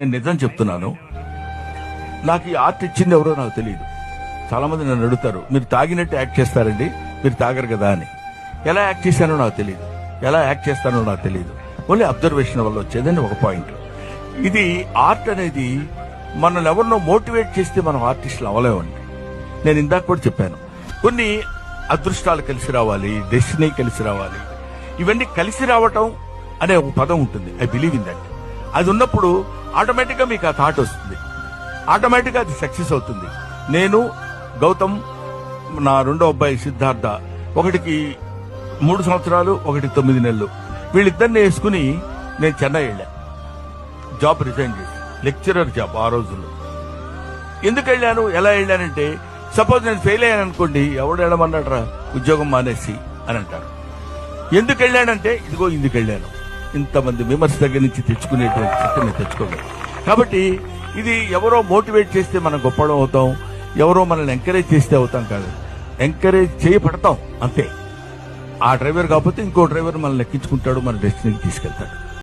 నేను నిజం చెప్తున్నాను, నాకు ఈ ఆర్ట్ ఇచ్చింది ఎవరో నాకు తెలియదు. చాలా మంది నన్ను అడుగుతారు, మీరు తాగినట్టు యాక్ట్ చేస్తారండి, మీరు తాగరు కదా అని. ఎలా యాక్ట్ చేశానో నాకు తెలియదు, ఎలా యాక్ట్ చేస్తానో నాకు తెలియదు. ఓన్లీ అబ్జర్వేషన్ వల్ల వచ్చేదని ఒక పాయింట్. ఇది ఆర్ట్ అనేది మనల్ని ఎవరినో మోటివేట్ చేస్తే మనం ఆర్టిస్టులు అవ్వలేమండి. నేను ఇందాక కూడా చెప్పాను, కొన్ని అదృష్టాలు కలిసి రావాలి, డెస్టినీ కలిసి రావాలి. ఇవన్నీ కలిసి రావటం అనే ఒక పదం ఉంటుంది. I believe in that. అది ఉన్నప్పుడు ఆటోమేటిక్ గా మీకు ఆ థాట్ వస్తుంది, ఆటోమేటిక్ గా అది సక్సెస్ అవుతుంది. నేను గౌతమ్, నా రెండో అబ్బాయి సిద్ధార్థ, ఒకటికి 3 సంవత్సరాలు, ఒకటికి 9 నెలలు, వీళ్ళిద్దరిని వేసుకుని నేను చెన్నై వెళ్ళా. జాబ్ రిజైన్ చేసి, లెక్చరర్ జాబ్ ఆ రోజుల్లో. ఎందుకు వెళ్ళాను, ఎలా వెళ్ళానంటే, సపోజ్ నేను ఫెయిల్ అయ్యాను అనుకోండి, ఎవడు వెళ్ళమన్నాడరా ఉద్యోగం మానేసి అని అంటారు. ఎందుకు వెళ్ళానంటే, ఇదిగో ఇందుకు వెళ్ళాను, ఇంతమంది విమర్శ దగ్గర నుంచి తెచ్చుకునేటువంటి శక్తి నేను తెచ్చుకోగలను. కాబట్టి ఇది ఎవరో మోటివేట్ చేస్తే మనం గొప్పడం అవుతాం, ఎవరో మనల్ని ఎంకరేజ్ చేస్తే అవుతాం కాదు, ఎంకరేజ్ చేయబడతాం అంతే. ఆ డ్రైవర్ కాకపోతే ఇంకో డ్రైవర్ మనల్ని ఎక్కించుకుంటాడు, మన డెస్టినీకి తీసుకెళ్తాడు.